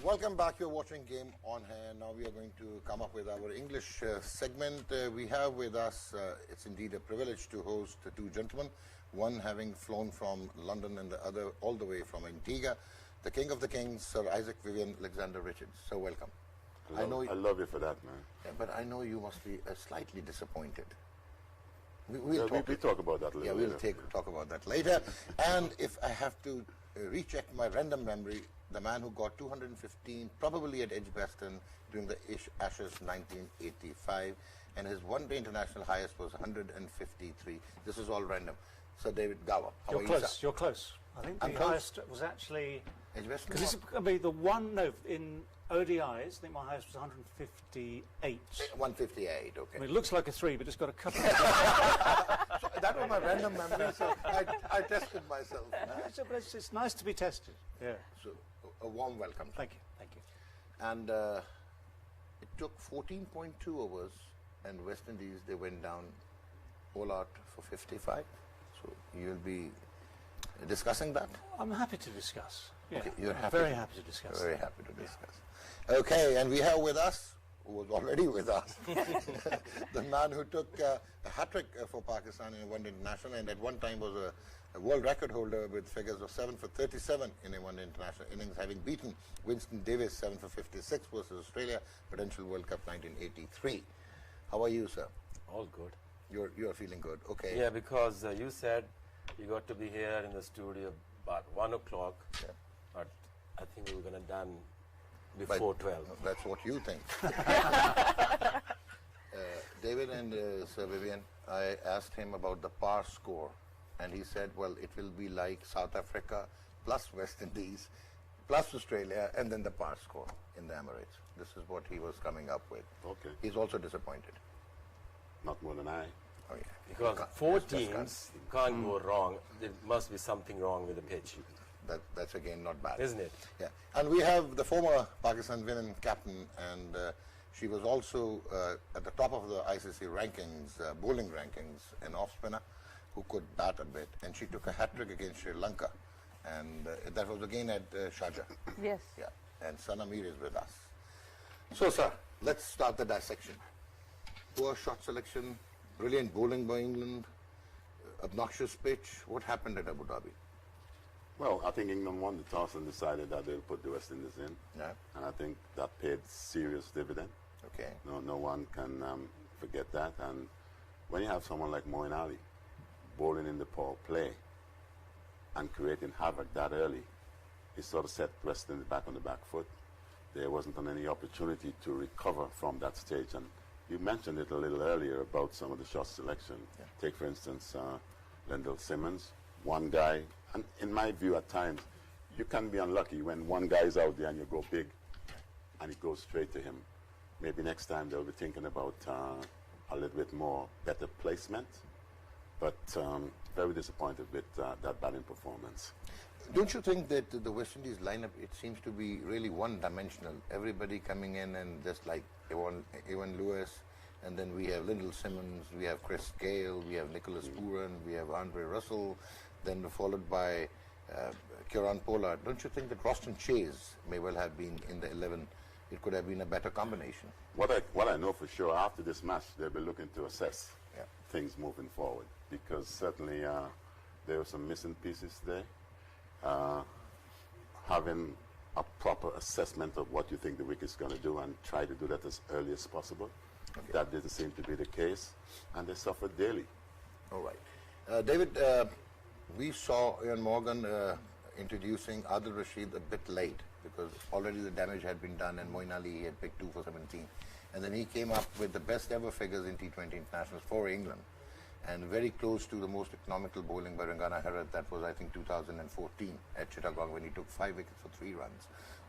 Welcome back. You're watching Game On Hand. Now we are going to come up with our English segment. We have with us, it's indeed a privilege to host two gentlemen, one having flown from London and the other all the way from Antigua, the King of the Kings, Sir Isaac Vivian Alexander Rechard. So welcome. I love you for that, man. Yeah, but I know you must be slightly disappointed. We talk about that later. Yeah, we'll talk about that later. And if I have to recheck my random memory, the man who got 215, probably at Edgbaston during the Ashes 1985, and his one-day international highest was 153. This is all random. Sir David Gower, how are you, sir? You're close. I think the highest was actually Edgbaston. Because this is going to be the one. No, in ODIs, I think my highest was 158. 158. Okay. I mean, it looks like a 3, but it's got a couple. So that was my random memory. So I tested myself. But it's nice to be tested. Yeah. So a warm welcome. Thank you. Thank you. And it took 14.2 overs, and West Indies, they went down all out for 55. So you'll be discussing that? I'm happy to discuss. Yeah. Okay, you're happy. Very happy to discuss. Very happy to discuss. Okay, and we have with us, who was already with us, the man who took a hat-trick for Pakistan in a one-day international, and at one time was a world record holder with figures of 7 for 37 in a one-day international innings, having beaten Winston Davis 7 for 56 versus Australia, potential World Cup 1983. How are you, sir? All good. You're feeling good, okay. Yeah, because you said you got to be here in the studio about 1 o'clock, but I think we were going to done before 12. That's what you think. David and Sir Vivian, I asked him about the par score, and he said, well, it will be like South Africa plus West Indies plus Australia, and then the par score in the Emirates. This is what he was coming up with. Okay. He's also disappointed. Not more than I. Oh, yeah. Because 4 teams can't go wrong. There must be something wrong with the pitch. That's again not bad. Isn't it? Yeah. And we have the former Pakistan women captain, and she was also at the top of the ICC rankings, bowling rankings, an off-spinner who could bat a bit. And she took a hat-trick against Sri Lanka. And that was again at Sharjah. Yes. Yeah. And Sanamir is with us. So, sir, let's start the dissection. Poor shot selection, brilliant bowling by England, obnoxious pitch. What happened at Abu Dhabi? Well, I think England won the toss and decided that they'll put the West Indies in. Yeah. And I think that paid serious dividend. Okay. No one can forget that. And when you have someone like Moeen Ali bowling in the power play and creating havoc that early, it sort of set West Indies back on the back foot. There wasn't any opportunity to recover from that stage. And you mentioned it a little earlier about some of the shot selection. Yeah. Take, for instance, Lendl Simmons, one guy. And in my view, at times, you can be unlucky when one guy is out there and you go big and it goes straight to him. Maybe next time they'll be thinking about a little bit more better placement. But very disappointed with that batting performance. Don't you think that the West Indies lineup, it seems to be really one-dimensional? Everybody coming in and just like Evan Lewis, and then we have Lendl Simmons, we have Chris Gale, we have Nicholas Pooran, we have Andre Russell, then followed by Kieran Pollard. Don't you think that Roston Chase may well have been in the 11? It could have been a better combination. What I know for sure, after this match, they'll be looking to assess things moving forward, because certainly there were some missing pieces there. Having a proper assessment of what you think the wicket's going to do and try to do that as early as possible. Okay. That didn't seem to be the case, and they suffered daily. All right. David, we saw Ian Morgan introducing Adil Rashid a bit late because already the damage had been done, and Moeen Ali had picked 2 for 17. And then he came up with the best ever figures in T20 internationals for England, and very close to the most economical bowling by Rangana Herath. That was, I think, 2014 at Chittagong when he took 5 wickets for 3 runs.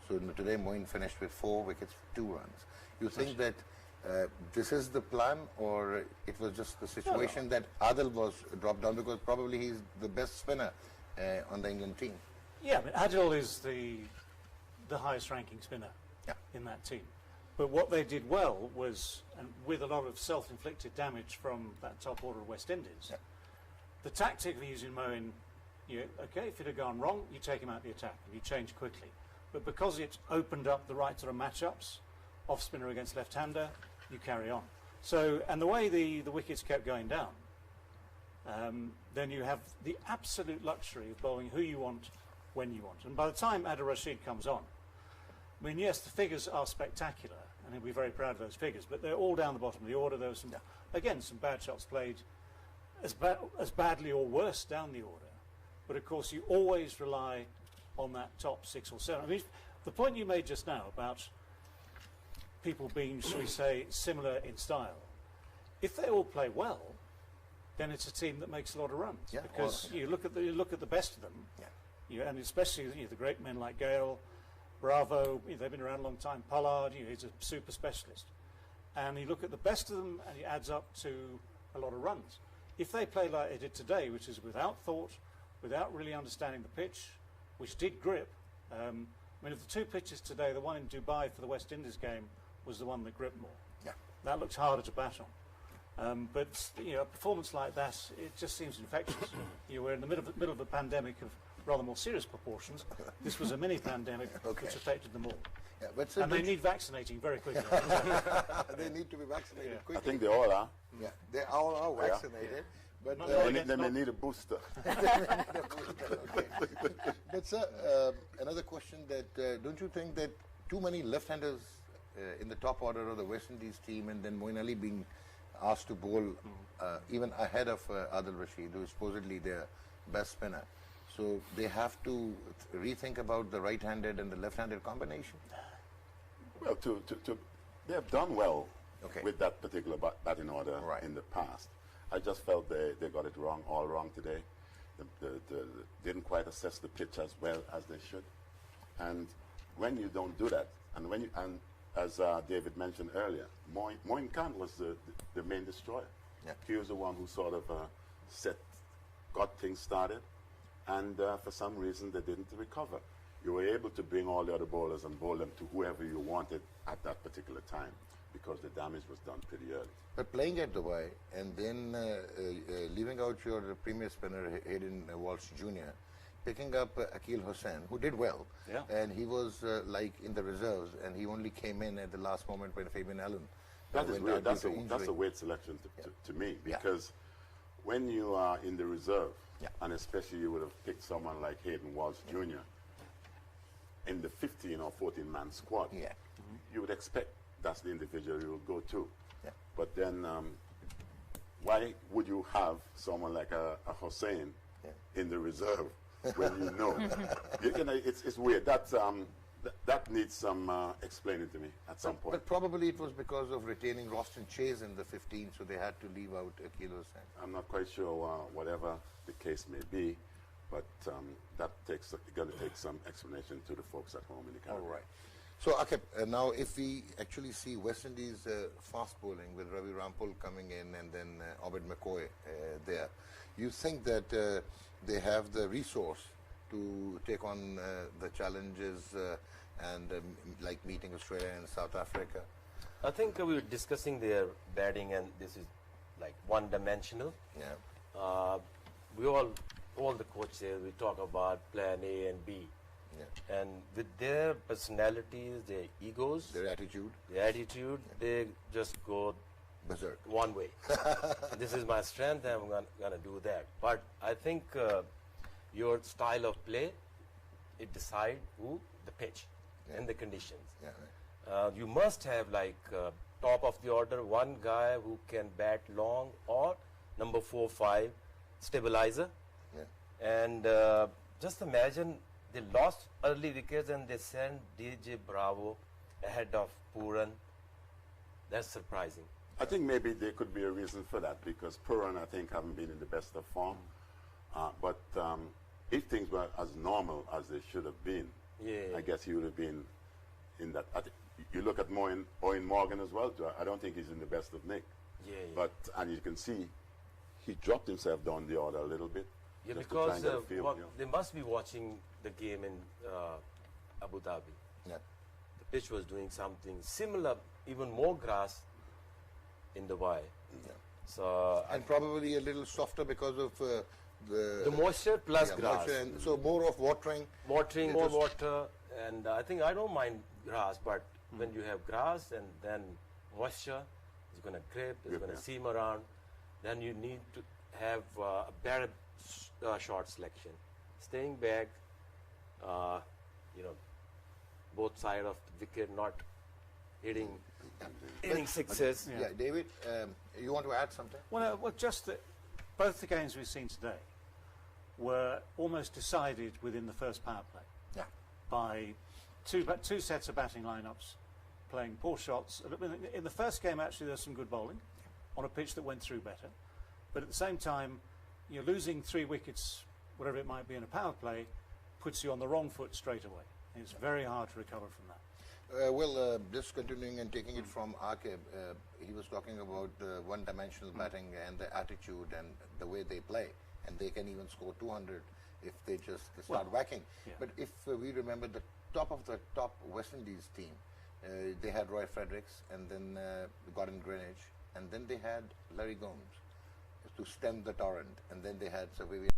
So today Moeen finished with 4 wickets for 2 runs. You think that this is the plan, or it was just the situation that Adil was dropped down because probably he's the best spinner on the England team? Yeah, but Adil is the highest ranking spinner in that team. But what they did well was, and with a lot of self-inflicted damage from that top order of West Indies, the tactic of using Moeen, okay, if it had gone wrong, you take him out the attack and you change quickly. But because it opened up the right sort of matchups, off spinner against left-hander, you carry on. So, and the way the wickets kept going down, then you have the absolute luxury of bowling who you want, when you want. And by the time Rechard comes on, I mean, yes, the figures are spectacular, and he'll be very proud of those figures, but they're all down the bottom of the order. There was some, again, some bad shots played as badly or worse down the order. But of course, you always rely on that top 6 or 7. I mean, the point you made just now about people being, shall we say, similar in style, if they all play well, then it's a team that makes a lot of runs. Yeah, because you look at the best of them, and especially the great men like Gale, Bravo, they've been around a long time. Pollard, he's a super specialist. And you look at the best of them, and it adds up to a lot of runs. If they play like they did today, which is without thought, without really understanding the pitch, which did grip. I mean, of the two pitches today, the one in Dubai for the West Indies game was the one that gripped more. Yeah. That looks harder to bat on. But a performance like that, it just seems infectious. We're in the middle of a pandemic of rather more serious proportions. This was a mini pandemic which affected them all. Yeah, but and they need vaccinating very quickly. They need to be vaccinated quickly. I think they all are. Yeah, they all are vaccinated. But they may need a booster. Okay. But sir, another question that don't you think that too many left-handers in the top order of the West Indies team, and then Moeen Ali being asked to bowl even ahead of Adil Rashid, who is supposedly their best spinner, so they have to rethink about the right-handed and the left-handed combination? Well, they have done well with that particular batting order in the past. I just felt they got it all wrong today. They didn't quite assess the pitch as well as they should. And when you don't do that, and as David mentioned earlier, Moeen Khan was the main destroyer. Yeah. He was the one who sort of got things started, and for some reason they didn't recover. You were able to bring all the other bowlers and bowl them to whoever you wanted at that particular time, because the damage was done pretty early. But playing at Dubai and then leaving out your premier spinner Hayden Walsh Jr., picking up Akeal Hussain, who did well, and he was like in the reserves, and he only came in at the last moment when Fabian Allen that is weird. That's a weird selection to me, because when you are in the reserve, and especially you would have picked someone like Hayden Walsh Jr. in the 15 or 14-man squad, you would expect that's the individual you will go to. Yeah. But then why would you have someone like a Hussain in the reserve when you know? It's weird. That needs some explaining to me at some point. But probably it was because of retaining Roston Chase in the 15, so they had to leave out Akeal Hussain. I'm not quite sure whatever the case may be, but that going to take some explanation to the folks at home in the Caribbean. All right. So, okay, now if we actually see West Indies fast bowling with Ravi Rampal coming in and then Obed McCoy there, you think that they have the resource to take on the challenges and like meeting Australia and South Africa? I think we were discussing their batting, and this is like one-dimensional. Yeah. We all the coaches, we talk about plan A and B. Yeah. And with their personalities, their egos, their attitude, they just go berserk one way. This is my strength, I'm going to do that. But I think your style of play, it decides the pitch and the conditions. Yeah, right. You must have like top of the order, one guy who can bat long, or number 4, 5 stabilizer. Yeah. And just imagine, they lost early wickets and they sent DJ Bravo ahead of Puran. That's surprising. I think maybe there could be a reason for that, because Puran, I think, haven't been in the best of form. But if things were as normal as they should have been, I guess he would have been in that. You look at Moeen Morgan as well. I don't think he's in the best of nick. But and you can see he dropped himself down the order a little bit. Yeah, because they must be watching the game in Abu Dhabi. Yeah. The pitch was doing something similar, even more grass in Dubai. Yeah. So and probably a little softer because of the moisture plus grass. Moisture, and so more of watering. More water, And I think I don't mind grass, but when you have grass and then moisture, it's going to grip, it's going to seam around, then you need to have a better shot selection. Staying back, both sides of the wicket, not hitting sixes. Yeah, David, you want to add something? Well, just that both the games we've seen today were almost decided within the first power play. Yeah. By two sets of batting lineups, playing poor shots. In the first game, actually, there's some good bowling on a pitch that went through better. But at the same time, you're losing 3 wickets, whatever it might be in a power play, puts you on the wrong foot straight away. And it's very hard to recover from that. Just continuing and taking it from Akib, he was talking about one-dimensional batting and the attitude and the way they play, and they can even score 200 if they just start whacking. Yeah. But if we remember the top West Indies team, they had Roy Fredericks and then Gordon Greenwich, and then they had Larry Gomes to stem the torrent, and then they had Sir Vivian